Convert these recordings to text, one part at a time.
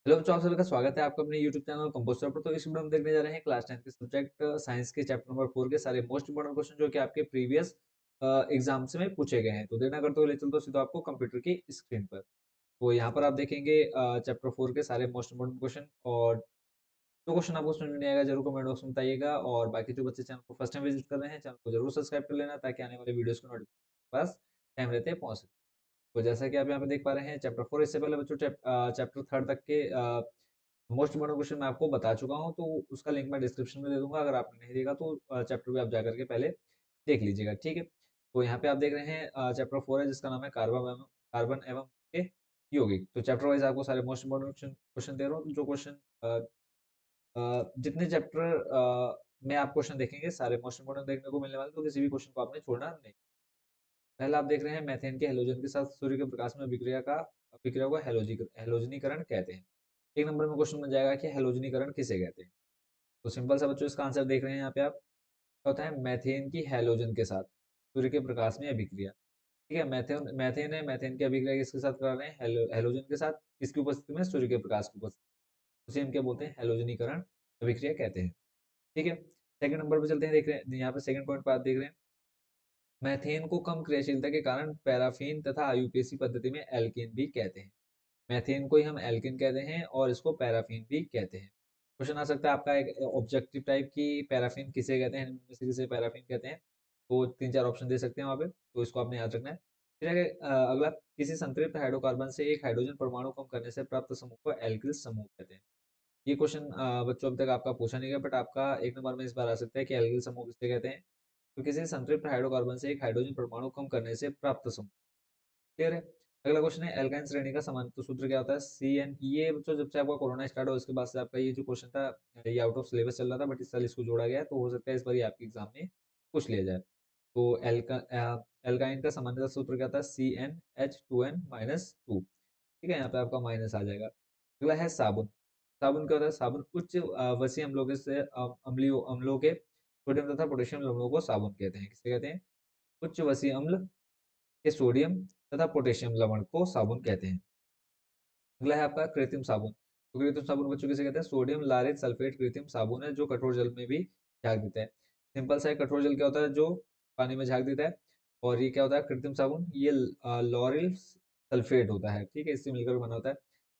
Hello बच्चों, आप सभी का स्वागत है आपका अपने यूट्यूब चैनल कंपोस्टर पर। तो इस वीडियो में देखने जा रहे हैं क्लास 10 के सब्जेक्ट साइंस के चैप्टर नंबर 4 के सारे मोस्ट इंपोर्टेंट क्वेश्चन जो कि आपके प्रीवियस एग्जाम्स में पूछे गए हैं। तो देना करते हुए ले चलते हो सीधा आपको कंप्यूटर की स्क्रीन पर। तो यहाँ पर आप देखेंगे चैप्टर 4 के सारे मोस्ट इंपोर्टेंट क्वेश्चन, और जो क्वेश्चन आपको समझ में नहीं आएगा जरूर कमेंट बॉक्स में बताइएगा। और बाकी जो बच्चे चैनल को फर्स्ट टाइम विजिट कर रहे हैं, चैनल को जरूर सब्सक्राइब कर लेना ताकि आने वाले वीडियोस की नोटिफिकेशन पास टाइम रहते पहुंच सके। तो जैसा कि आप यहाँ पे देख पा रहे हैं चैप्टर 4, इससे पहले बच्चों चैप्टर 3 तक के मोस्ट इंपोर्टेंट क्वेश्चन मैं आपको बता चुका हूँ, तो उसका लिंक मैं डिस्क्रिप्शन में दे दूंगा। अगर आपने नहीं देखा तो चैप्टर भी आप जाकर के पहले देख लीजिएगा, ठीक है। तो यहाँ पे आप देख रहे हैं चैप्टर 4 है जिसका नाम है कार्बन एवं के यौगिक। तो चैप्टर वाइज आपको सारे मोस्ट इंपोर्टेंट क्वेश्चन दे रहा हूँ। जो क्वेश्चन जितने चैप्टर में आप क्वेश्चन देखेंगे सारे मोस्ट इंपोर्टेंट देखने को मिलने वाले, तो किसी भी क्वेश्चन को आपने छोड़ना नहीं। पहला आप देख रहे हैं मेथेन के हेलोजन के साथ सूर्य के प्रकाश में अभिक्रिया को हेलोजनीकरण कहते हैं। एक नंबर में क्वेश्चन बन जाएगा कि हेलोजनीकरण किसे कहते हैं। तो सिंपल सा बच्चों इसका आंसर देख रहे हैं यहाँ पे आप, क्या होता है मेथेन की हेलोजन के साथ सूर्य के प्रकाश में अभिक्रिया। ठीक है, मेथेन मेथेन है, मेथेन की अभिक्रिया किसके साथ करा रहे हैं, हेलोजन के साथ, किसकी उपस्थिति में, सूर्य के प्रकाश की उपस्थिति। उसे हम क्या बोलते हैं, हेलोजनीकरण अभिक्रिया कहते हैं। ठीक है, सेकंड नंबर पे चलते हैं। देख रहे हैं यहाँ पे सेकंड पॉइंट पर आप देख रहे हैं मैथेन को कम क्रियाशीलता के कारण पैराफिन तथा आईयूपीएसी पद्धति में एल्कीन भी कहते हैं। मैथेन को ही हम एल्कीन कहते हैं और इसको पैराफिन भी कहते हैं। क्वेश्चन आ सकता है आपका एक ऑब्जेक्टिव टाइप की, पैराफिन किसे कहते हैं, इनमें से किसे पैराफिन कहते हैं। तो तीन चार ऑप्शन दे सकते हैं वहाँ पे, तो इसको आपने याद रखना है। फिर अगला, किसी संतृप्त हाइड्रोकार्बन से एक हाइड्रोजन परमाणु कम करने से प्राप्त समूह को एल्किल समूह कहते हैं। ये क्वेश्चन बच्चों अभी तक आपका पूछा नहीं गया, बट आपका एक नंबर में इस बार आ सकता है कि एल्किल समूह किसे कहते हैं। तो किसी संतृप्त हाइड्रोकार्बन से एक हाइड्रोजन परमाणु कम करने से प्राप्त समूह। क्लियर है। अगला क्वेश्चन है एल्काइन श्रेणी का समानांतर सूत्र क्या होता है, CN। ये बच्चों जब से आपका कोरोना स्टार्ट हो उसके बाद से आपका ये जो क्वेश्चन था ये आउट ऑफ सिलेबस चल रहा था, बट इस साल इसको जोड़ा गया है, तो हो सकता है इस बार ये आपके एग्जाम में पूछ लिया जाए। तो एल्काइन का समानांतर सूत्र क्या था, CnH2n-2। ठीक है, यहाँ पे आपका माइनस आ जाएगा। अगला है साबुन। साबुन क्या होता है, साबुन उच्च वसीय अम्लों के से अम्लों के सोडियम तथा पोटेशियम लवणों को साबुन कहते हैं। किसे कहते हैं, उच्च वसीय अम्ल के सोडियम तथा पोटेशियम लवण को साबुन कहते हैं। अगला है आपका कृत्रिम साबुन। तो कृत्रिम साबुन बच्चों किसे कहते हैं, सोडियम लारेट सल्फेट कृत्रिम साबुन है जो कठोर जल में भी झाग देता है। सिंपल सा है, कठोर जल क्या होता है, जो पानी में झाग देता है। और ये क्या होता है कृत्रिम साबुन, ये लॉरिल सल्फेट होता है। ठीक है, इससे मिलकर बना होता है।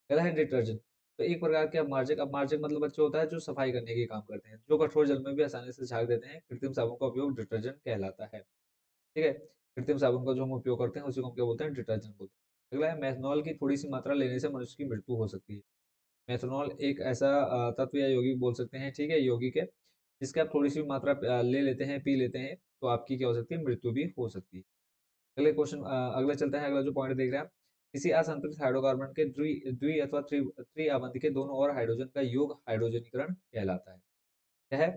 अगला है डिटर्जेंट। तो एक प्रकार के अपमार्जक, अपमार्जक मतलब बच्चों होता है जो सफाई करने के काम करते हैं, जो कठोर जल में भी आसानी से झाग देते हैं। कृत्रिम साबुन का उपयोग डिटर्जेंट कहलाता है। ठीक है, कृत्रिम साबुन का जो हम उपयोग करते हैं उसी को हम क्या बोलते हैं, डिटर्जेंट बोलते हैं। अगला है मेथनॉल की थोड़ी सी मात्रा लेने से मनुष्य की मृत्यु हो सकती है। मेथनॉल एक ऐसा तत्व या यौगिक बोल सकते हैं, ठीक है, यौगिक है जिसके आप थोड़ी सी मात्रा ले लेते हैं, पी लेते हैं, तो आपकी क्या हो सकती है, मृत्यु भी हो सकती है। अगले क्वेश्चन, अगला चलता है। अगला जो पॉइंट देख रहे हैं आप, किसी असंतुलित हाइड्रोकार्बन के द्वि द्वि अथवा त्रि अवंत के दोनों और हाइड्रोजन का योग हाइड्रोजनीकरण कहलाता है। क्या है,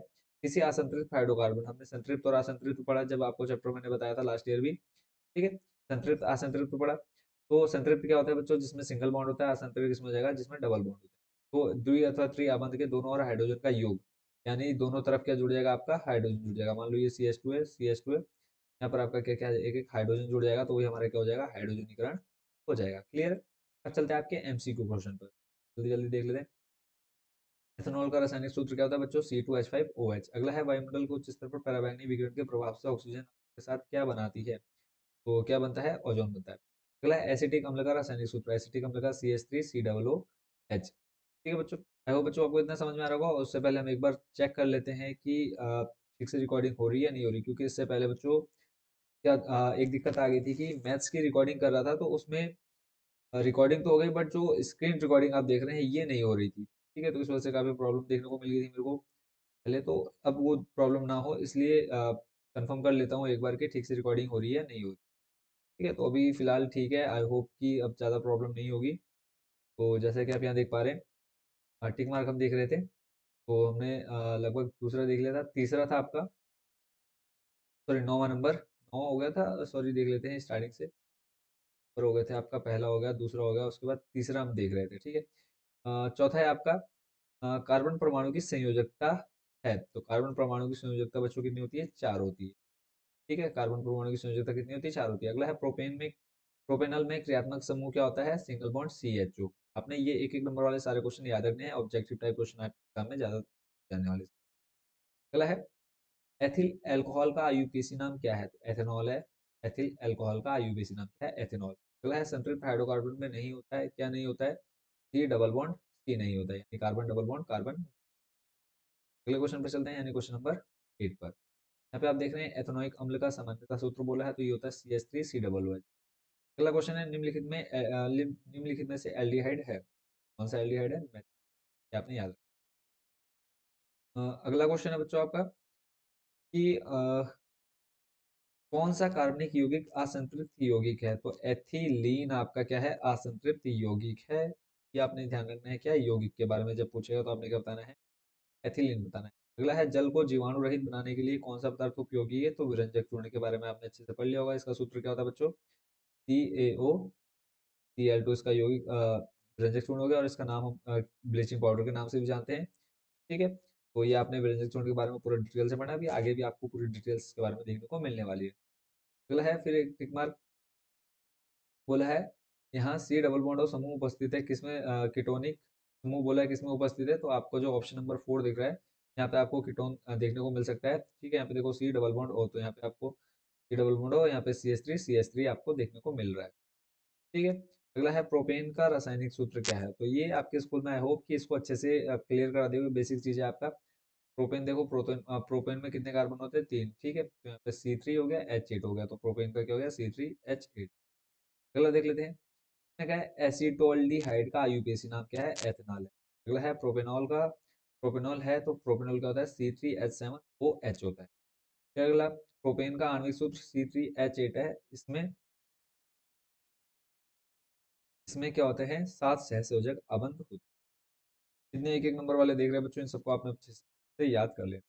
किसी असंतृप्त हाइड्रोकार्बन, हमने संतृप्त और असंतृप्त पढ़ा जब आपको चैप्टर मैंने बताया था लास्ट ईयर भी। ठीक है, संतृप्त असंतृप्त पढ़ा। तो संतृप्त क्या होता है बच्चों, जिसमें सिंगल बॉन्ड होता है। असंतृप्त किसमें हो जाएगा, जिसमें डबल बॉन्ड होता है। तो द्वि अथवा त्रि अबंध के दोनों और हाइड्रोजन का योग, यानी दोनों तरफ क्या जुड़ जाएगा, आपका हाइड्रोजन जुड़ जाएगा। मान लो ये CH2 है, CH2 है, यहाँ पर आपका क्या क्या एक एक हाइड्रोजन जुड़ जाएगा, तो वही हमारा क्या हो जाएगा, हाइड्रोजनीकरण हो जाएगा। क्लियर। अब चलते हैं आपके MCQ क्वेश्चन पर, जल्दी जल्दी देख लेते हैं। एथेनॉल का रासायनिक सूत्र क्या होता है बच्चों, C2H5OH। अगला है वायुमंडल को उच्च स्तर पर पराबैंगनी विकिरण के प्रभाव से ऑक्सीजन के साथ क्या बनाती है। तो क्या बनता है, ओजोन बनता है। अगला है एसिटिक अम्ल का रासायनिक सूत्र, एसिटिक अम्ल का CH3COOH। ठीक है बच्चों, आई होप बच्चों आपको इतना समझ में आ रहा होगा। उससे पहले हम एक बार चेक कर लेते हैं कि ठीक से रिकॉर्डिंग हो रही है या नहीं हो रही, क्योंकि इससे पहले बच्चों क्या एक दिक्कत आ गई थी कि मैथ्स की रिकॉर्डिंग कर रहा था, तो उसमें रिकॉर्डिंग तो हो गई बट जो स्क्रीन रिकॉर्डिंग आप देख रहे हैं ये नहीं हो रही थी। ठीक है, तो इस वजह से काफी प्रॉब्लम देखने को मिल गई थी मेरे को पहले। तो अब वो प्रॉब्लम ना हो इसलिए कंफर्म कर लेता हूँ एक बार कि ठीक से रिकॉर्डिंग हो रही है या नहीं हो रही। ठीक है, तो अभी फिलहाल ठीक है, आई होप कि अब ज़्यादा प्रॉब्लम नहीं होगी। तो जैसे कि आप यहाँ देख पा रहे हैं, टिक मार्क हम देख रहे थे, तो हमने लगभग दूसरा देख लिया था, तीसरा था आपका, सॉरी नौवा नंबर, नौवा हो गया था, सॉरी देख लेते हैं स्टार्टिंग से। और हो गए थे आपका, पहला हो गया, दूसरा हो गया, उसके बाद तीसरा हम देख रहे थे। ठीक है, चौथा है आपका कार्बन परमाणु की संयोजकता है। तो कार्बन परमाणु की संयोजकता बच्चों कितनी होती है, 4 होती है। ठीक है, कार्बन परमाणु की संयोजकता कितनी होती है, 4 होती है। अगला है प्रोपेन में, प्रोपेनल में क्रियात्मक समूह क्या होता है, सिंगल बॉन्ड CHO। आपने ये एक एक नंबर वाले सारे क्वेश्चन याद रखने हैं, ऑब्जेक्टिव टाइप क्वेश्चन आपके एग्जाम में ज्यादा जाने वाले। अगला है एथिल अल्कोहल का आईयूपीएसी नाम क्या है? तो एथेनॉल है। एथिल अल्कोहल का आईयूपीएसी नाम क्या है? एथेनॉल। अगला है संतृप्त हाइड्रोकार्बन में नहीं होता है, क्या नहीं होता है? सी डबल बॉन्ड, सी नहीं होता है, यानी कार्बन डबल बॉन्ड कार्बन। अगले क्वेश्चन पर चलते हैं, यानी क्वेश्चन नंबर 8 पर। यहाँ पे आप देख रहे हैं एथेनोइक अम्ल का सामान्यतः सूत्र बोला है, तो ये होता है CH3COOH। अगला क्वेश्चन है निम्नलिखित में से एल्डिहाइड है, कौन सा एल्डिहाइड है? ये आपने याद अगला क्वेश्चन है बच्चों आपका कि कौन सा कार्बनिक यौगिक असंतृप्त यौगिक है? तो एथिलीन आपका क्या है? असंतृप्त यौगिक है। ये आपने ध्यान रखना है, क्या यौगिक के बारे में जब पूछेगा तो आपने क्या बताना है? एथिलीन बताना है। अगला है जल को जीवाणु रहित बनाने के लिए कौन सा पदार्थ उपयोगी है? तो विरंजक चूर्ण के बारे में आपने अच्छे से पढ़ लिया होगा। इसका सूत्र क्या होता है बच्चों? CaO Cl2 इसका यौगिक विरंजक चूर्ण हो गया, और इसका नाम हम ब्लीचिंग पाउडर के नाम से भी जानते हैं। ठीक है, तो ये आपने विरंजक चूर्ण के बारे में पूरा डिटेल से पढ़ा है। अभी आगे भी आपको पूरी डिटेल्स के बारे में देखने को मिलने वाली है। अगला है फिर एक टिक मार्क बोला है, यहाँ सी डबल बॉन्ड और समूह उपस्थित है किसमें? कीटोनिक समूह बोला है किसमें उपस्थित है? तो आपको जो ऑप्शन नंबर 4 दिख रहा है, यहाँ पे आपको कीटोन देखने को मिल सकता है। ठीक है, यहाँ पे देखो सी डबल बॉन्ड ओ, तो यहाँ पे आपको सी डबल बॉन्ड ओ, यहाँ पे CH3 आपको देखने को मिल रहा है। ठीक है, अगला है प्रोपेन का रासायनिक सूत्र क्या है? तो ये आपके स्कूल में आई होप कि इसको अच्छे से क्लियर करा देगा, बेसिक चीज है आपका। प्रोपेन देखो, प्रोपेन में कितने कार्बन होते हैं? 3। ठीक है, तो यहाँ पे C3 हो गया, H8 हो गया, तो प्रोपेन का क्या हो गया? C3H8। अगला देख लेते हैं, क्या है? एसीटोल्डिहाइड का आईयूपीएसी नाम क्या है? एथेनॉल है। अगला है प्रोपेनॉल का, प्रोपेनॉल है तो प्रोपेनॉल क्या होता है? C3H7OH होता है। फिर अगला प्रोपेन का आणविक सूत्र C3H8 है। इसमें इसमें क्या होते हैं? 7 सहसंयोजक अबंध होते हैं। जितने एक एक नंबर वाले देख रहे हैं बच्चों, इन सबको आपने अच्छे से याद कर लेना।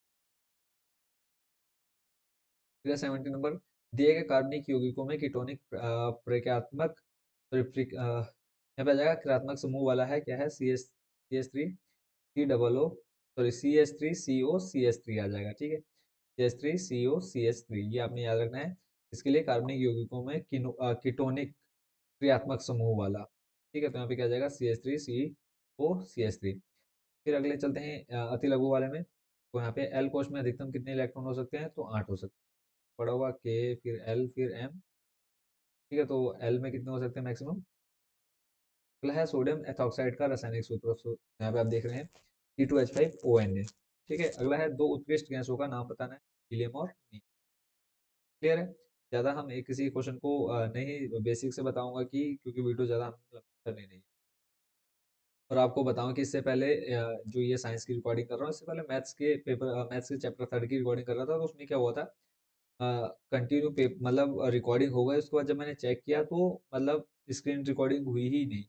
फिर 70 नंबर, दिए गए कार्बनिक यौगिकों में कीटोनिक प्रक्रियात्मक यहाँ पे आ जाएगा क्रियात्मक समूह वाला है, क्या है? CH3 C double O sorry CH3CO CH3 आ जाएगा। ठीक है, CH3CO CH3 ये आपने याद रखना है। इसके लिए कार्बनिक यौगिकों में कीटोनिक क्रियात्मक समूह वाला। ठीक है, तो यहाँ पे क्या आ जाएगा? CH3CO CH3। फिर अगले चलते हैं अति लघु वाले में। तो यहाँ पे एल कोश में अधिकतम कितने इलेक्ट्रॉन हो सकते हैं? तो 8 हो सकते हैं। पड़ा हुआ के, फिर एल, फिर एम। ठीक है, तो एल में कितने हो सकते हैं मैक्सिमम? अगला है सोडियम एथॉक्साइड का रासायनिक सूत्र। यहाँ पे आप देख रहे हैं C2H5ONA। ठीक है, अगला है दो उत्कृष्ट गैसों का नाम बताना है, हीलियम और नील। क्लियर है? ज्यादा हम एक किसी क्वेश्चन को नहीं बेसिक से बताऊंगा, कि क्योंकि वीडियो ज्यादा हम करनी नहीं। और आपको बताऊं कि इससे पहले जो ये साइंस की रिकॉर्डिंग कर रहा हूँ, इससे पहले मैथ्स के चैप्टर 3 की रिकॉर्डिंग कर रहा था, तो उसमें क्या हुआ था, कंटिन्यू मतलब रिकॉर्डिंग हो गई। उसके बाद जब मैंने चेक किया तो मतलब स्क्रीन रिकॉर्डिंग हुई ही नहीं।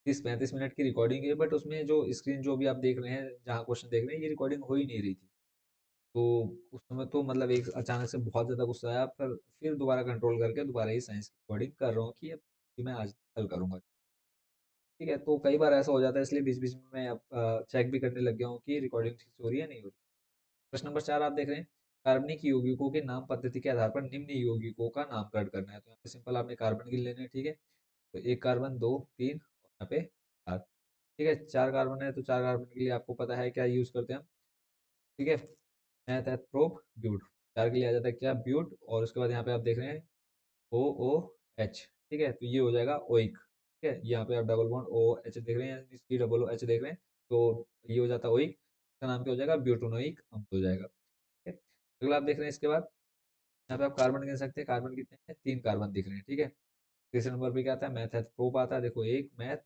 30-35 मिनट की रिकॉर्डिंग है, बट उसमें जो स्क्रीन जो भी आप देख रहे हैं, जहाँ क्वेश्चन देख रहे हैं, ये रिकॉर्डिंग हो ही नहीं रही थी। तो उस समय तो मतलब एक अचानक से बहुत ज़्यादा गुस्सा आया, फिर दोबारा कंट्रोल करके दोबारा ही साइंस की रिकॉर्डिंग कर रहा हूँ, कि अब कि मैं आज कल करूँगा। ठीक है, तो कई बार ऐसा हो जाता है, इसलिए बीच बीच में मैं अब चेक भी करने लग गया हूँ कि रिकॉर्डिंग ठीक से हो रही है नहीं हो रही। प्रश्न नंबर 4 आप देख रहे हैं, कार्बनिक यौगिकों के नाम पद्धति के आधार पर निम्न यौगिकों का नामकरण करना है। तो यहाँ पे सिंपल आपने कार्बन गिन लेने हैं। ठीक है, तो 1 कार्बन, 2, 3 और यहाँ पे 4। ठीक है, 4 कार्बन है, तो 4 कार्बन के लिए आपको पता है क्या यूज करते हैं हम। ठीक है, मैथ है प्रोप ब्यूट। 4 के लिए आ जाता है क्या? ब्यूट। और उसके बाद यहाँ पे आप देख रहे हैं OOH। ठीक है, तो ये हो जाएगा ओइक। ठीक है, यहाँ पे आप डबल बॉन्ड OH देख रहे हैं, COOH देख रहे हैं, तो ये हो जाता है ओइक। इसका नाम क्या हो जाएगा? ब्यूटोनोइक अम्ल हो जाएगा। ठीक है, अगला आप देख रहे हैं इसके बाद, यहाँ पे आप कार्बन गिन सकते हैं। कार्बन कितने हैं? 3 कार्बन दिख रहे हैं। ठीक है, तीसरे नंबर पे क्या आता है? मैथ प्रोप आता है। देखो, एक मैथ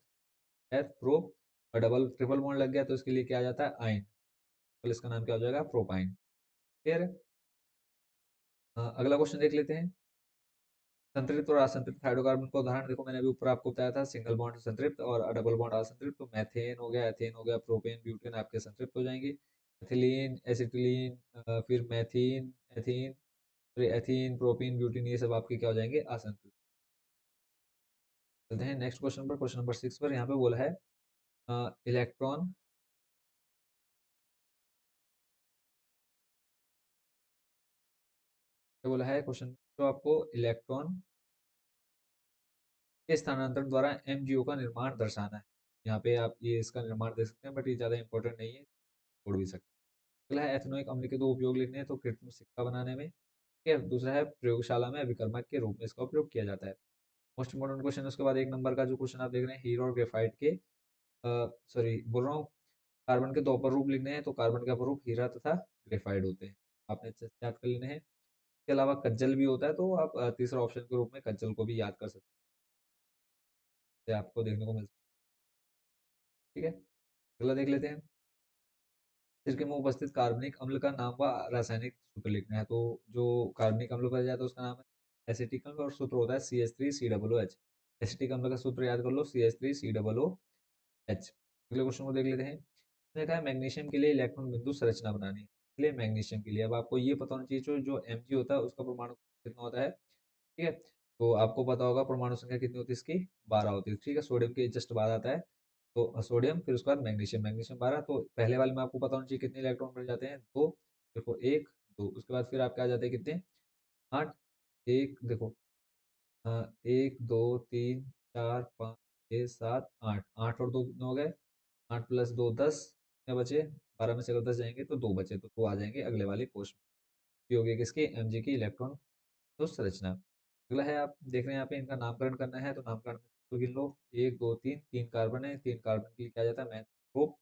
एथ प्रोप, और डबल ट्रिपल बॉन्ड लग गया तो इसके लिए क्या आ जाता है? आयन। तो इसका नाम क्या हो जाएगा? प्रोपाइन। क्लियर है? अगला क्वेश्चन देख लेते हैं, संतृप्त और असंतृप्त हाइड्रोकार्बन का उदाहरण। देखो, मैंने अभी ऊपर आपको बताया था, सिंगल बॉन्ड संतृप्त और डबल बॉन्ड असंतृप्त। तो मैथेन हो गया, एथेन हो गया, प्रोपेन, ब्यूटेन आपके संतृप्त हो जाएंगे। एथिलीन, एसिटिलीन, फिर मैथीन, एथीन, फिर एथीन, प्रोपीन, ब्यूटीन, ये सब आपके क्या हो जाएंगे? असंतृप्त। चलते हैं नेक्स्ट क्वेश्चन पर, क्वेश्चन नंबर 6 पर। यहाँ पे बोला है इलेक्ट्रॉन, बोला है क्वेश्चन तो आपको इलेक्ट्रॉन के स्थानांतरण द्वारा MgO का निर्माण दर्शाना है। यहाँ पे आप ये इसका निर्माण देख सकते हैं, बट ये ज़्यादा इंपॉर्टेंट नहीं है, छोड़ भी सकते हैं। अगला है एथेनोइक अम्ल के दो उपयोग लिखने हैं, तो कृत्रिम सिक्का बनाने में, ठीक है। दूसरा है प्रयोगशाला में अभिकर्मक के रूप में इसका उपयोग किया जाता है। मोस्ट इंपोर्टेंट क्वेश्चन है उसके बाद 1 नंबर का जो क्वेश्चन आप देख रहे हैं, हीरो और ग्रेफाइट के सॉरी बोल रहा हूँ, कार्बन के दो अपरूप लिखने हैं, तो कार्बन के अपरूप हीरा तथा ग्रेफाइट होते हैं, आपने अच्छे से याद कर लेने हैं। इसके अलावा कज्जल भी होता है, तो आप तीसरा ऑप्शन के रूप में कज्जल को भी याद कर सकते हैं, आपको देखने को मिलता है, ठीक है। अगला देख लेते हैं, सिर के में उपस्थित कार्बनिक अम्ल का नाम व रासायनिक सूत्र लिखना है, तो जो कार्बनिक अम्ल पाया जाता है उसका नाम है एसिटिक अम्ल, और सूत्र होता है CH3COOH। एसिटिक अम्ल का सूत्र याद कर लो, CH3COOH। अगले क्वेश्चन को देख लेते हैं, उसने कहा मैग्नीशियम के लिए इलेक्ट्रॉन बिंदु संरचना बनानी है, इसलिए मैग्नीशियम के लिए अब आपको ये पता होना चाहिए जो Mg होता है उसका परमाणु कितना होता है, ठीक है। तो आपको पता होगा परमाणु संख्या कितनी होती है इसकी, 12 होती है, ठीक है। सोडियम के जस्ट बाद आता है, तो सोडियम, फिर उसके बाद मैग्नीशियम, मैग्नीशियम 12, तो पहले वाले में आपको पता होना चाहिए कितने इलेक्ट्रॉन मिल जाते हैं, दो, देखो एक, दो, उसके बाद फिर आपके आ जाते हैं कितने, 8, एक देखो, 1 2 3 4 5 6 7 8, 8 और 2 कितने हो गए, 8 + 2 10, कितने बचे, 12 में से अगर 10 जाएंगे तो 2 बचे, तो 2 आ जाएंगे अगले वाले कोष्ट में। ये हो गया किसकी, Mg की इलेक्ट्रॉन तो संरचना। अगला है, आप देख रहे हैं यहाँ पे इनका नामकरण करना है, तो नामकरण में तो गिन लो, 1 2 3, 3 कार्बन है, 3 कार्बन के लिए क्या जाता है मैथ ग्रुप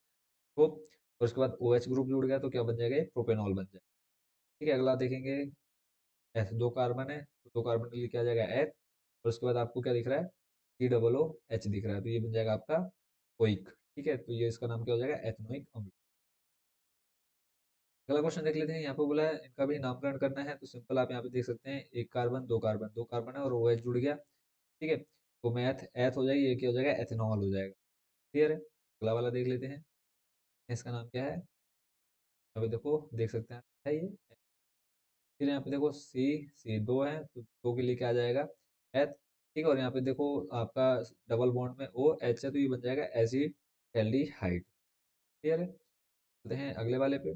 ग्रुप, और उसके बाद OH ग्रुप जुड़ गया तो क्या बन जाएगा, ये प्रोपेनॉल बन जाएगा, ठीक है। अगला देखेंगे, एथ 2 कार्बन है, तो 2 कार्बन के लिए क्या आ जाएगा एथ, और उसके बाद आपको क्या दिख रहा है, COOH दिख रहा है, तो ये बन जाएगा आपका ओइक, ठीक है। तो ये इसका नाम क्या हो जाएगा, एथनोइक अम्ल। अगला क्वेश्चन देख लेते हैं, यहाँ पे बोला है इनका भी नामकरण करना है, तो सिंपल आप यहाँ पे देख सकते हैं, 1 कार्बन 2 कार्बन, 2 कार्बन है और OH जुड़ गया, ठीक है। तो मैथ एथ हो जाएगी, ये क्या हो जाएगा, एथेनॉल हो जाएगा, क्लियर है। अगला वाला देख लेते हैं, इसका नाम क्या है, अभी देखो देख सकते हैं है ये, फिर यहाँ पे देखो C 2 है, तो 2 के लिए क्या आ जाएगा, एथ, ठीक है। और यहाँ पे देखो आपका डबल बॉन्ड में OH है, तो ये बन जाएगा एसिड एल्डिहाइड, क्लियर है। चलते हैं अगले वाले पे,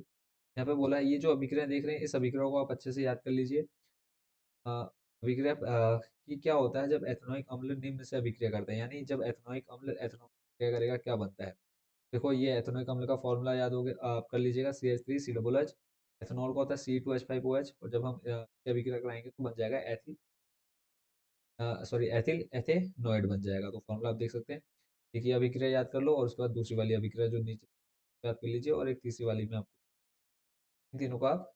यहाँ पे बोला है ये जो अभिक्रिया देख रहे हैं, इस अभिक्रिया को आप अच्छे से याद कर लीजिए। अ, अभिक्रिया कि क्या होता है जब एथेनोइक अम्ल निम्न से अभिक्रिया करता है, यानी जब एथेनोइक अम्ल एथेनॉल क्या करेगा, क्या बनता है। देखो ये एथेनोइक अम्ल का फॉर्मूला याद हो गया, आप कर लीजिएगा, CH3COOH। एथेनॉल का होता है C2H5OH, और जब हम ये अभिक्रिया कराएंगे तो बन जाएगा एथिल, सॉरी एथिल एथेनोइड बन जाएगा, तो फॉर्मूला आप देख सकते हैं। एक ये अभिक्रिया याद कर लो, और उसके बाद दूसरी वाली अभिक्रिया जो नीचे याद कर लीजिए, और एक तीसरी वाली में आपको, इन तीनों को आप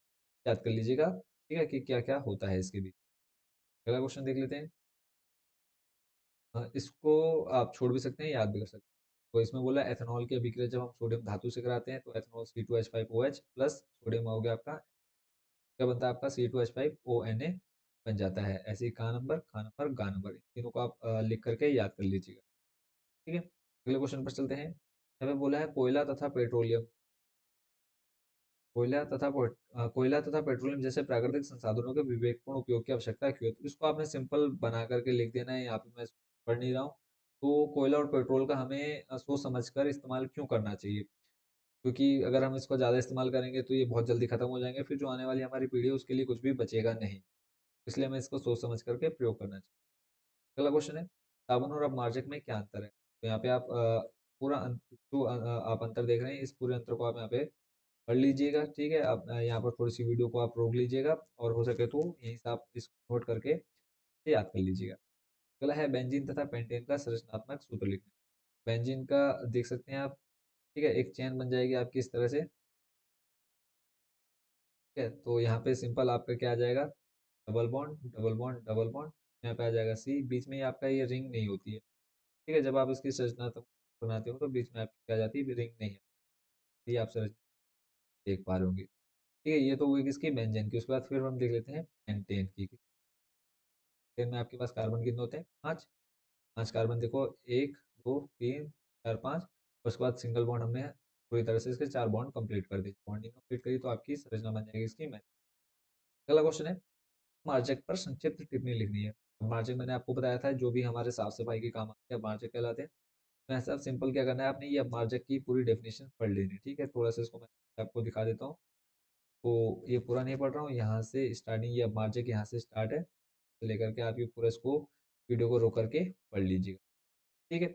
याद कर लीजिएगा, ठीक है, कि क्या क्या होता है इसके बीच। अगला क्वेश्चन देख लेते हैं, इसको आप छोड़ भी सकते हैं, याद भी कर सकते हैं। तो इसमें बोला एथेनॉल की अभिक्रिया जब हम सोडियम धातु से कराते हैं, तो एथेनॉल C2H5OH प्लस सोडियम हो गया आपका, क्या बनता है आपका C2H5ONA बन जाता है। ऐसे ही खा नंबर गा नंबर, इन तीनों को आप लिख करके याद कर लीजिएगा, ठीक है। अगले क्वेश्चन पर चलते हैं, यहाँ पे बोला है कोयला तथा पेट्रोलियम, कोयला तथा पेट्रोलियम जैसे प्राकृतिक संसाधनों के विवेकपूर्ण उपयोग की आवश्यकता क्यों है, तो इसको आपने सिंपल बना करके लिख देना है, यहाँ पे मैं पढ़ नहीं रहा हूँ। तो कोयला और पेट्रोल का हमें सोच समझ कर इस्तेमाल क्यों करना चाहिए, क्योंकि अगर हम इसको ज़्यादा इस्तेमाल करेंगे तो ये बहुत जल्दी खत्म हो जाएंगे, फिर जो आने वाली हमारी पीढ़ी है उसके लिए कुछ भी बचेगा नहीं, इसलिए हमें इसको सोच समझ करके प्रयोग करना चाहिए। अगला क्वेश्चन है, साबुन और अपमार्जक में क्या अंतर है, तो यहाँ पे आप पूरा जो आप अंतर देख रहे हैं, इस पूरे अंतर को आप यहाँ पे पढ़ लीजिएगा, ठीक है। आप यहाँ पर थोड़ी सी वीडियो को आप रोक लीजिएगा, और हो सके तो यहीं से आप इसको नोट करके याद कर लीजिएगा। अगला है बेंजीन तथा पेंटेन का संरचनात्मक सूत्र लिखना। बेंजीन का देख सकते हैं आप, ठीक है, एक चेन बन जाएगी आपकी इस तरह से, ठीक है। तो यहाँ पे सिंपल आपका क्या आ जाएगा, double bond double bond double bond, यहाँ पे आ जाएगा C, बीच में ही आपका ये रिंग नहीं होती है, ठीक है। जब आप इसकी संरचनात्मक बनाते हो तो बीच में आपकी क्या जाती है, रिंग नहीं है, ये आप संरचना देख पा रहे होंगे, ठीक है। ये तो हुई किसकी, बेंजीन की। उसके बाद फिर हम देख लेते हैं पेंटेन की। पेंटेन में आपके पास कार्बन कितने होते हैं, 5, 5 कार्बन देखो, 1 2 3 4 5, उसके बाद सिंगल बॉन्ड हमने पूरी तरह से इसके 4 बॉन्ड कंप्लीट कर दिए, बॉन्डिंग कंप्लीट करी तो आपकी संरचना बन जाएगी इसकी मैथ। अगला क्वेश्चन है, मार्जक पर संक्षिप्त टिप्पणी लिखनी है। मार्जक मैंने आपको बताया था जो भी हमारे साफ सफाई के काम आते हैं मार्जक कहलाते हैं। मैं सब सिंपल क्या करना है, आपने ये मार्जक की पूरी डेफिनेशन पढ़ लेनी है, ठीक है। थोड़ा सा इसको मैं आपको दिखा देता हूँ, तो ये पूरा नहीं पढ़ रहा हूँ, यहाँ से स्टार्टिंग, ये मार्जक यहाँ से स्टार्ट है, तो लेकर के आप ये पूरा इसको वीडियो को रोक करके पढ़ लीजिएगा, ठीक है।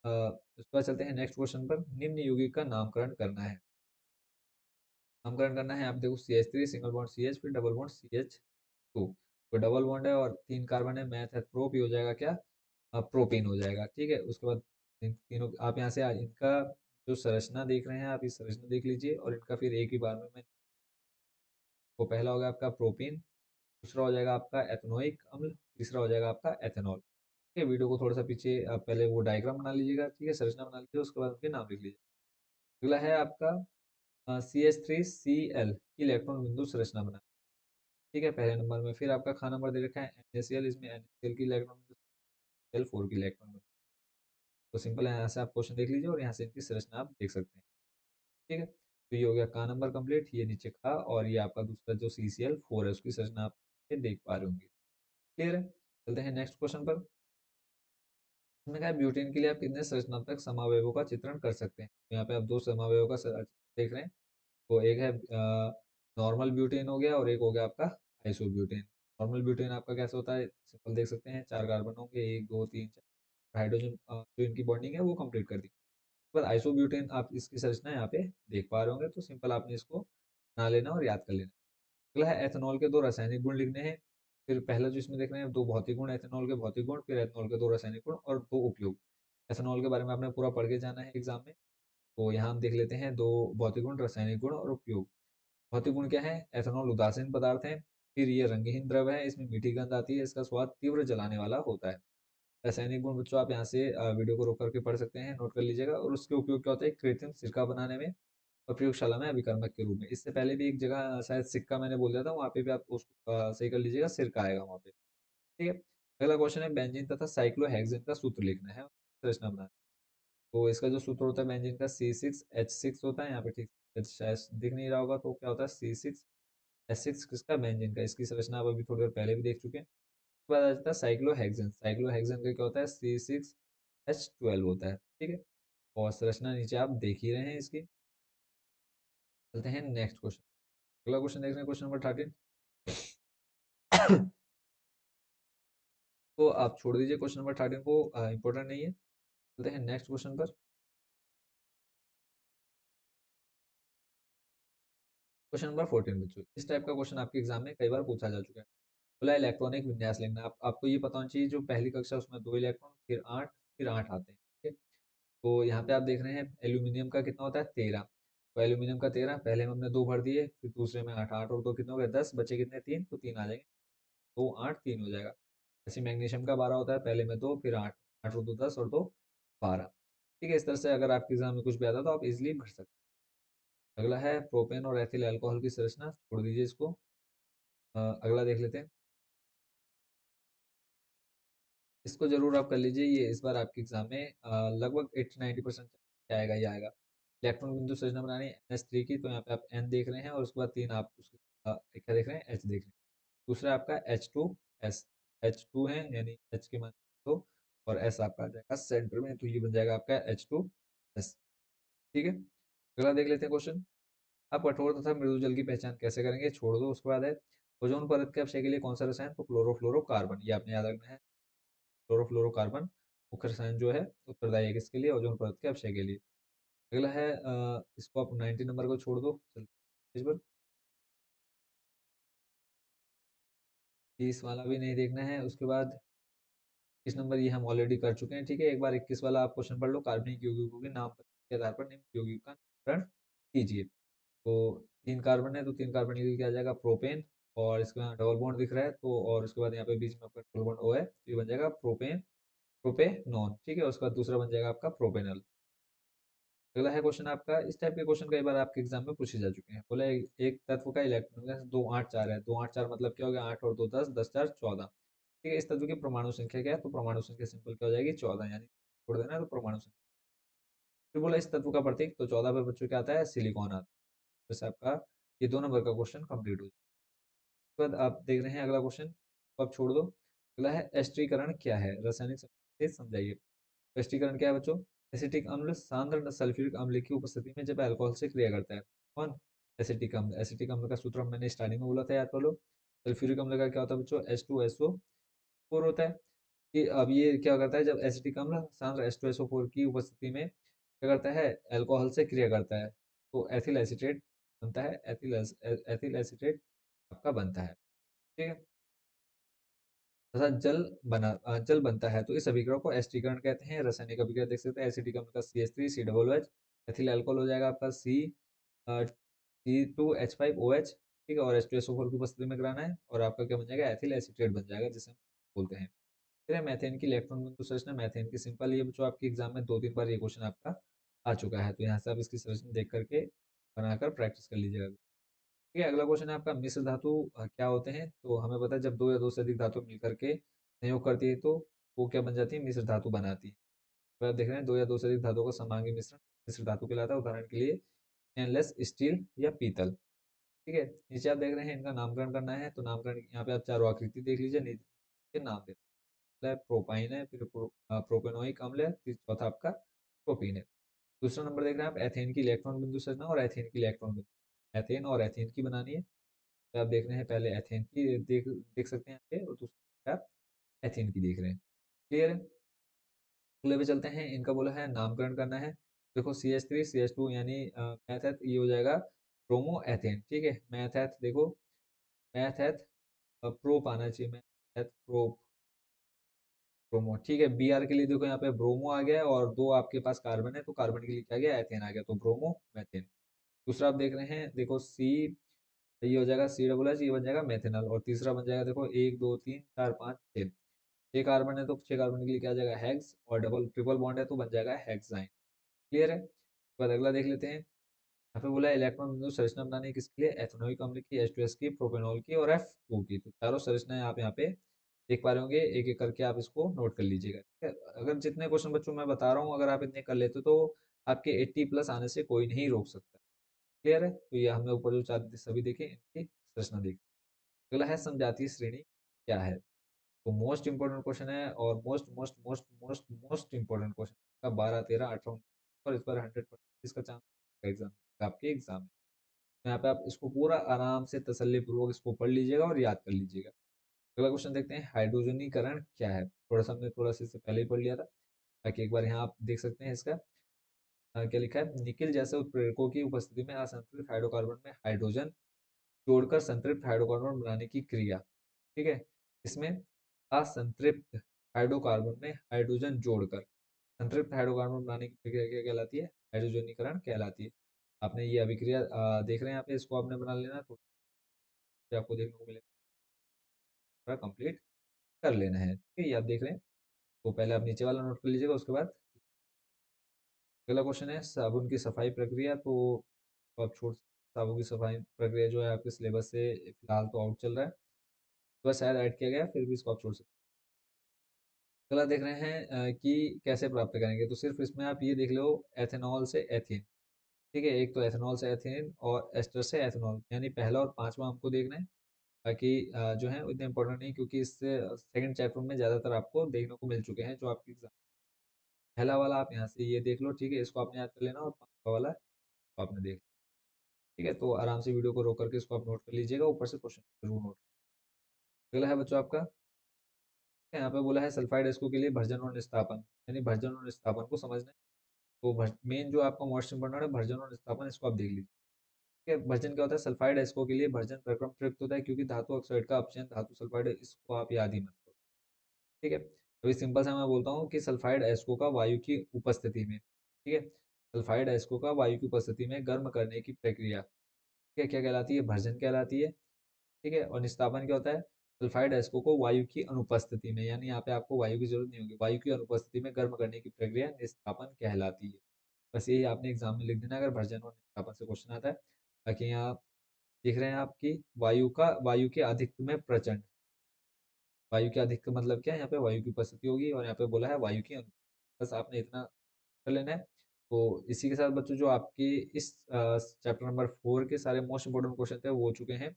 उसके बाद चलते हैं नेक्स्ट क्वेश्चन पर। निम्न यौगिक का नामकरण करना है। नामकरण करना है, आप देखो CH3 सिंगल बॉन्ड CH, फिर डबल बॉन्ड CH2, तो डबल बॉन्ड है और 3 कार्बन है, मैथ है प्रोप, ये हो जाएगा क्या, प्रोपीन हो जाएगा। ठीक है, उसके बाद इन तीनों आप यहाँ से इनका जो संरचना देख रहे हैं आप इस संरचना देख लीजिए और इनका फिर एक ही बार में मैं, वो पहला हो गया आपका प्रोपीन, दूसरा हो जाएगा आपका एथेनोइक अम्ल, तीसरा हो जाएगा आपका एथेनॉल। ठीक है, वीडियो को थोड़ा सा पीछे आप पहले वो डायग्राम बना लीजिएगा, ठीक है, संरचना बना लीजिए, उसके बाद उनके नाम लिख लीजिए। अगला है आपका CH3Cl की इलेक्ट्रॉन बिंदु संरचना बना। ठीक है, पहले नंबर में फिर आपका खाना नंबर दे रखा है NaCl, इसमें NaCl की इलेक्ट्रॉन बिंदु Cl4 की इलेक्ट्रॉन बिंदु। तो सिंपल है, यहाँ से आप क्वेश्चन देख लीजिए और यहाँ से इनकी संरचना आप देख सकते हैं। ठीक है, तो ये हो गया का नंबर कंप्लीट, ये नीचे खा, और ये आपका दूसरा जो CCl4 है उसकी संरचना आप ये देख पा रहे होंगे। क्लियर है, चलते हैं नेक्स्ट क्वेश्चन पर। इसमें क्या है, ब्यूटेन के लिए आप कितने संरचनात्मक समावयवों का चित्रण कर सकते हैं। यहाँ पे आप दो समावयवों का देख रहे हैं, तो एक है नॉर्मल ब्यूटेन हो गया और एक हो गया आपका आइसोब्यूटेन। नॉर्मल ब्यूटेन आपका कैसे होता है, सिंपल देख सकते हैं, 4 कार्बन होंगे, 1 2 3 4, हाइड्रोजन जो इनकी बॉन्डिंग है वो कंप्लीट कर दी। पर आइसोब्यूटेन आप इसकी संरचना यहाँ पे देख पा रहे होंगे, तो सिंपल आपने इसको बना लेना और याद कर लेना। अगला है एथेनॉल के दो रासायनिक गुण लिखने हैं। फिर पहला जो इसमें देख रहे हैं दो भौतिक गुण, एथेनॉल के भौतिक गुण, फिर एथेनॉल के दो रासायनिक गुण और दो उपयोग। एथेनॉल के बारे में आपने पूरा पढ़ के जाना है एग्जाम में, तो यहाँ हम देख लेते हैं दो भौतिक गुण, रासायनिक गुण और उपयोग। भौतिक गुण क्या है, एथेनॉल उदासीन पदार्थ है, फिर ये रंगहीन द्रव है, इसमें मीठी गंध आती है, इसका स्वाद तीव्र जलाने वाला होता है। रासायनिक गुण बच्चों आप यहाँ से वीडियो को रोक करके पढ़ सकते हैं, नोट कर लीजिएगा। और उसके उपयोग क्या होता है, कृत्रिम सिरका बनाने में और प्रयोगशाला में अभिकर्मक के रूप में। इससे पहले भी एक जगह शायद सिक्का मैंने बोल दिया था, वहाँ पे भी आप उसको सही कर लीजिएगा, सिरका आएगा वहाँ पे। ठीक है, अगला क्वेश्चन है बेंजीन तथा साइक्लोहेक्सेन का सूत्र लिखना है, संरचना बनाना है। तो इसका जो सूत्र होता है बेंजीन का C6H6 होता है, यहाँ पे ठीक शायद दिख नहीं रहा होगा, तो क्या होता है C6H6 किसका, बेंजीन का। इसकी संरचना आप अभी थोड़ी देर पहले भी देख चुके हैं। उसके बाद आ जाता है साइक्लोहेक्सेन। साइक्लोहेक्सेन का क्या होता है, C6H12 होता है। ठीक है, और संरचना नीचे आप देख ही रहे हैं इसकी। चलते हैं नेक्स्ट क्वेश्चन। अगला क्वेश्चन देख रहे हैं, क्वेश्चन नंबर 13। तो आप छोड़ दीजिए क्वेश्चन नंबर 13 को, इंपॉर्टेंट नहीं है। चलते हैं नेक्स्ट क्वेश्चन पर। क्वेश्चन नंबर 14 बच्चों, इस टाइप का क्वेश्चन आपके एग्जाम में कई बार पूछा जा चुका है। बोला इलेक्ट्रॉनिक विन्यास लिखना। आपको ये पता होना चाहिए, जो पहली कक्षा उसमें 2 इलेक्ट्रॉन, फिर आठ आते हैं। ठीक है, तो यहाँ पे आप देख रहे हैं एल्यूमिनियम का कितना होता है, 13। तो एल्यूमिनियम का 13, पहले में हमने 2 भर दिए, फिर दूसरे में 8, 8 और 2 कितने हो गए, 10, बचे कितने, 3, तो 3 आ जाएंगे, 2 8 3 हो जाएगा। ऐसे मैग्नीशियम का 12 होता है, पहले में 2 फिर 8, 8 और 2 10 और 2 12। ठीक है, इस तरह से अगर आपके एग्जाम में कुछ भी आता है तो आप इजिली भर सकते हैं। अगला है प्रोपेन और एथिल अल्कोहल की संरचना, छोड़ दीजिए इसको। अगला देख लेते हैं, इसको जरूर आप कर लीजिए, ये इस बार आपके एग्जाम में लगभग 80-90% आएगा ही आएगा। इलेक्ट्रॉन बिंदु संरचना बनानी है NH3 की, तो यहाँ पे आप N देख रहे हैं और उसके बाद 3 आप उसके क्या देख रहे हैं, H देख रहे हैं। दूसरा आपका H2S, H2 है यानी H के मान 2 और S आपका आ जाएगा सेंटर में, तो ये बन जाएगा आपका H2S। ठीक है, अगला देख लेते हैं क्वेश्चन। आप कठोर तथा मृदु जल की पहचान कैसे करेंगे, छोड़ दो। उसके बाद है ओजोन परत के अपक्षय के लिए कौन सा रसायन, तो क्लोरोफ्लोरोकार्बन, ये आपने याद रखना है। क्लोरोफ्लोरोकार्बन मुख्य रसायन जो है उत्तरदायी है किसके लिए, ओजोन परत के अपक्षय के लिए। अगला है इसको आप 90 नंबर को छोड़ दो, चलिए इस पर 30 वाला भी नहीं देखना है। उसके बाद 21 नंबर ये हम ऑलरेडी कर चुके हैं। ठीक है, एक बार 21 वाला आप क्वेश्चन पढ़ लो, कार्बनिक यौगिकों के नाम के आधार पर निम्न यौगिक का नामकरण कीजिए। तो 3 कार्बन है, तो 3 कार्बन के लिए क्या आ जाएगा, प्रोपेन, और इसके बाद डबल बॉन्ड दिख रहा है, तो और उसके बाद यहाँ पे बीच में आपका डबल बॉन्ड O है, तो ये बन जाएगा प्रोपेन, प्रोपेनॉन। ठीक है, उसके बाद दूसरा बन जाएगा आपका प्रोपेनल। अगला है क्वेश्चन आपका, इस टाइप के क्वेश्चन कई बार आपके एग्जाम में पूछे जा चुके हैं। बोला एक तत्व का इलेक्ट्रॉन 2 8 4 है, 2 8 4 मतलब क्या हो गया, 8 और 2 10, 10 4 14। ठीक है, इस तत्व की परमाणु संख्या क्या है, तो परमाणु संख्या सिंपल क्या हो जाएगी, 14, यानी छोड़ देना है तो परमाणु संख्या। फिर बोला इस तत्व का प्रतीक, तो 14 पे बच्चों क्या आता है, सिलिकॉन आता है। जैसे आपका ये 2 नंबर का क्वेश्चन कंप्लीट हो जाए। उसके बाद आप देख रहे हैं अगला क्वेश्चन, तो आप छोड़ दो। अगला है एस्टरीकरण क्या है, रासायनिक से समझाइए। एस्टरीकरण क्या है बच्चों, एसिटिक अम्ल सांद्र सल्फ्यूरिक अम्ल की उपस्थिति में जब अल्कोहल से क्रिया करता है। कौन, एसिटिक अम्ल। एसिटिक अम्ल का सूत्र मैंने स्टार्टिंग में बोला था, याद कर लो। सल्फ्यूरिक अम्ल का क्या होता है बच्चों, H2SO4 होता है। कि अब ये क्या करता है, जब एसिटिक अम्ल सांद्र H2SO4 की उपस्थिति में क्या करता है, अल्कोहल से क्रिया करता है, तो एथिल एसीटेट बनता है, एथिल एसीटेट आपका बनता है। ठीक है, तथा जल बनता है, तो इस अभिक्रिया को एस्टीकरण कहते हैं। रासायनिक अभिक्रिया देख सकते हैं, एसिटिक अम्ल का CH3COOH, एथिल अल्कोहल हो जाएगा आपका C2H5OH, ठीक है, और H2SO4 की उपस्थिति में कराना है, और आपका क्या बन जाएगा, एथिल एसीटेट बन जाएगा, जिसे हम बोलते हैं। फिर है मैथेन की इलेक्ट्रॉन बिंदु संरचना। मैथेन की सिंपल, ये जो आपके एग्जाम में 2-3 बार ये क्वेश्चन आपका आ चुका है, तो यहाँ से आप इसकी संरचना देख करके बनाकर प्रैक्टिस कर लीजिएगा। ठीक है, अगला क्वेश्चन है आपका, मिश्र धातु क्या होते हैं। तो हमें पता है जब दो या दो से अधिक धातु मिलकर के संयोग करती है तो वो क्या बन जाती है, मिश्र धातु बनाती है। तो आप देख रहे हैं दो या दो से अधिक धातुओं का समांगी मिश्रण मिश्र धातु कहलाता है। उदाहरण के लिए स्टेनलेस स्टील या पीतल। ठीक है, नीचे आप देख रहे हैं इनका नामकरण करना है, तो नामकरण यहाँ पे आप चारों आकृति देख लीजिए, नीचे के नाम दे, प्रोपाइन है, फिर प्रोपेनोइक अम्ल है, फिर चौथा आपका प्रोपीन है। दूसरा नंबर देख रहे हैं आप, एथेन की इलेक्ट्रॉन बिंदु संरचना और एथेन की इलेक्ट्रॉन बिंदु, एथेन और एथेन की बनानी है। तो आप देख रहे हैं पहले एथेन की देख देख सकते हैं यहाँ पे, और दूसरा आप एथेन की देख रहे हैं। क्लियर है, अगले पे चलते हैं। इनका बोला है नामकरण करना है। देखो CH3CH2 यानी मैथेथ, ये हो जाएगा ब्रोमो एथेन। ठीक है, मैथेथ देखो, मैथेथ प्रोप आना चाहिए, मैथेथ प्रोप ब्रोमो। ठीक है, Br के लिए देखो यहाँ पे ब्रोमो आ गया है, और दो आपके पास कार्बन है, तो कार्बन के लिए क्या आ गया, एथेन आ गया, तो ब्रोमो मैथेन। दूसरा आप देख रहे हैं, देखो सी, ये हो जाएगा C डबल H, ये बन जाएगा मेथेनॉल। और तीसरा बन जाएगा, देखो 1 2 3 4 5 6, 6 कार्बन है, तो 6 कार्बन के लिए क्या आ जाएगा, हेक्स, और डबल ट्रिपल बॉन्ड है तो बन जाएगा हेक्साइन। क्लियर है, उसके बाद अगला देख लेते हैं। यहाँ पे बोला है इलेक्ट्रॉन बिंदु संरचना बनाने की, किसके लिए, एथेनोइक अम्ल की, H2S की, प्रोपेनॉल की और F2 की। तो चारों संरचनाएं आप यहाँ पे देख पा रहे होंगे, एक एक करके आप इसको नोट कर लीजिएगा। ठीक है, अगर जितने क्वेश्चन बच्चों मैं बता रहा हूँ, अगर आप इतने कर लेते तो आपके 80+ आने से कोई नहीं रोक सकता। क्लियर है, तो ये हमने ऊपर जो चार सभी देखे, इनकी संरचना देखी। अगला है समजातीय श्रेणी क्या है। तो मोस्ट इंपोर्टेंट क्वेश्चन है, और most most most most most important question का 12 13 18 और इस पर 100% इसका चांस एग्जाम, आपके एग्जाम में। यहाँ पे आप इसको पूरा आराम से तसल्ली पूर्वक इसको पढ़ लीजिएगा और याद कर लीजिएगा। अगला क्वेश्चन देखते हैं, हाइड्रोजनीकरण क्या है। थोड़ा सा हमने थोड़ा सा इससे पहले ही पढ़ लिया था, ताकि एक बार यहाँ आप देख सकते हैं इसका क्या लिखा है, निकिल जैसे उत्प्रेरकों की उपस्थिति में असंतुलित हाइड्रोकार्बन में हाइड्रोजन जोड़कर संतृप्त हाइड्रोकार्बन बनाने की क्रिया। ठीक है, इसमें असंतृप्त हाइड्रोकार्बन में हाइड्रोजन जोड़कर संतृप्त हाइड्रोकार्बन बनाने की प्रक्रिया क्या कहलाती है, हाइड्रोजनीकरण कहलाती है। आपने ये अभिक्रिया देख रहे हैं यहाँ पे, इसको आपने बना लेना, तो आपको देखने को मिलेगा, पूरा कंप्लीट कर लेना है। ठीक है, ये आप देख रहे हैं, तो पहले आप नीचे वाला नोट कर लीजिएगा, उसके बाद अगला क्वेश्चन है साबुन की सफाई प्रक्रिया। तो आप छोड़, साबुन की सफाई प्रक्रिया जो है आपके सिलेबस से फिलहाल तो आउट चल रहा है, तो बस शायद ऐड किया गया, फिर भी इसको आप छोड़ सकते हैं। अगला देख रहे हैं कि कैसे प्राप्त करेंगे। तो सिर्फ इसमें आप ये देख लो, एथेनॉल से एथेन। ठीक है, एक तो एथेनॉल से एथेन और एस्टर से एथेनॉल, यानी पहला और पांचवा हमको देखना है। बाकी जो है उतने इंपॉर्टेंट नहीं, क्योंकि इससे सेकंड चैप्टर में ज़्यादातर आपको देखने को मिल चुके हैं जो आपके एग्जाम। पहला वाला आप यहाँ से ये देख लो, ठीक है, इसको आपने याद कर लेना, और पांचवा वाला तो आपने देख, ठीक है, तो आराम से वीडियो को रोक करके इसको आप नोट कर लीजिएगा, ऊपर से क्वेश्चन जरूर नोट। अगला है बच्चों आपका, यहाँ पे बोला है सल्फाइड एस्को के लिए भर्जन और निस्तापन, यानी भर्जन और निस्तापन को समझना है। तो मेन जो आपका मोस्ट इंपोर्टेंट है भर्जन और निस्तापन, इसको आप देख लीजिए। ठीक है, भर्जन क्या होता है, सल्फाइड एस्को के लिए भर्जन प्रक्रम प्रयुक्त होता है, क्योंकि धातु ऑक्साइड का अपचयन धातु सल्फाइड, इसको आप याद ही मत करो। ठीक है, अभी सिंपल सा मैं बोलता हूँ कि सल्फाइड एस्को का वायु की उपस्थिति में, ठीक है, सल्फाइड एस्को का वायु की उपस्थिति में गर्म करने की प्रक्रिया, ठीक है, क्या कहलाती है, भर्जन कहलाती है। ठीक है, और निस्तापन क्या होता है, सल्फाइड एस्को को वायु की अनुपस्थिति में, यानी यहाँ पे आपको वायु की जरूरत नहीं होगी, वायु की अनुपस्थिति में गर्म करने की प्रक्रिया निस्तापन कहलाती है। बस यही आपने एग्जाम में लिख देना अगर भर्जन और निस्तापन से क्वेश्चन आता है। बाकी यहाँ देख रहे हैं आपकी वायु के अधिक में प्रचंड, वायु के अधिक का मतलब क्या है, यहाँ पे वायु की उपस्थिति होगी, और यहाँ पे बोला है वायु की बस आपने इतना कर लेना है। तो इसी के साथ बच्चों जो आपके इस चैप्टर नंबर 4 के सारे मोस्ट इंपोर्टेंट क्वेश्चन थे वो हो चुके हैं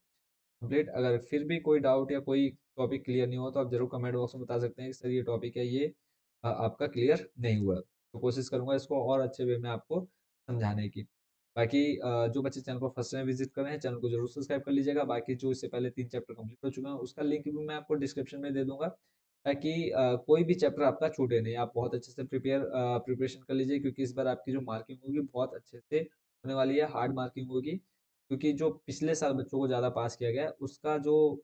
कंप्लीट। अगर फिर भी कोई डाउट या कोई टॉपिक क्लियर नहीं हुआ तो आप जरूर कमेंट बॉक्स में बता सकते हैं कि सर ये टॉपिक है, ये आपका क्लियर नहीं हुआ, तो कोशिश करूंगा इसको और अच्छे वे में आपको समझाने की। बाकी जो बच्चे चैनल को फर्स्ट टाइम विजिट कर रहे हैं, चैनल को जरूर सब्सक्राइब कर लीजिएगा। बाकी जो इससे पहले 3 चैप्टर कंप्लीट हो चुके हैं उसका लिंक भी मैं आपको डिस्क्रिप्शन में दे दूंगा, ताकि कोई भी चैप्टर आपका छूटे नहीं। आप बहुत अच्छे से प्रिपरेशन कर लीजिए, क्योंकि इस बार आपकी जो मार्किंग होगी बहुत अच्छे से होने वाली है, हार्ड मार्किंग होगी। क्योंकि जो पिछले साल बच्चों को ज़्यादा पास किया गया है, उसका जो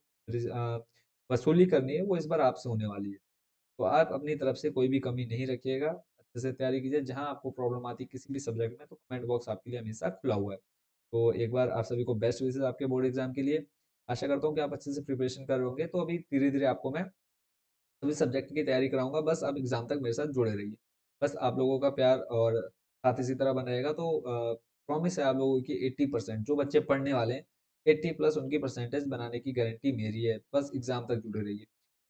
वसूली करनी है वो इस बार आपसे होने वाली है। तो आप अपनी तरफ से कोई भी कमी नहीं रखिएगा, अच्छे से तैयारी कीजिए। जहाँ आपको प्रॉब्लम आती है किसी भी सब्जेक्ट में, तो कमेंट बॉक्स आपके लिए हमेशा खुला हुआ है। तो एक बार आप सभी को बेस्ट विशेस आपके बोर्ड एग्जाम के लिए। आशा करता हूँ कि आप अच्छे से प्रिपरेशन कर रहे होंगे। तो अभी धीरे धीरे आपको मैं सभी सब्जेक्ट की तैयारी कराऊंगा, बस आप एग्जाम तक मेरे साथ जुड़े रहिए। बस आप लोगों का प्यार और साथ इसी तरह बना रहेगा तो प्रॉमिस है आप लोगों की 80% जो बच्चे पढ़ने वाले हैं, 80+ उनकी परसेंटेज बनाने की गारंटी मेरी है। बस एग्जाम तक जुड़े रहिए।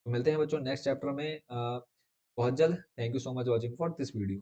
तो मिलते हैं बच्चों नेक्स्ट चैप्टर में बहुत जल्द। Thank you so much watching for this video.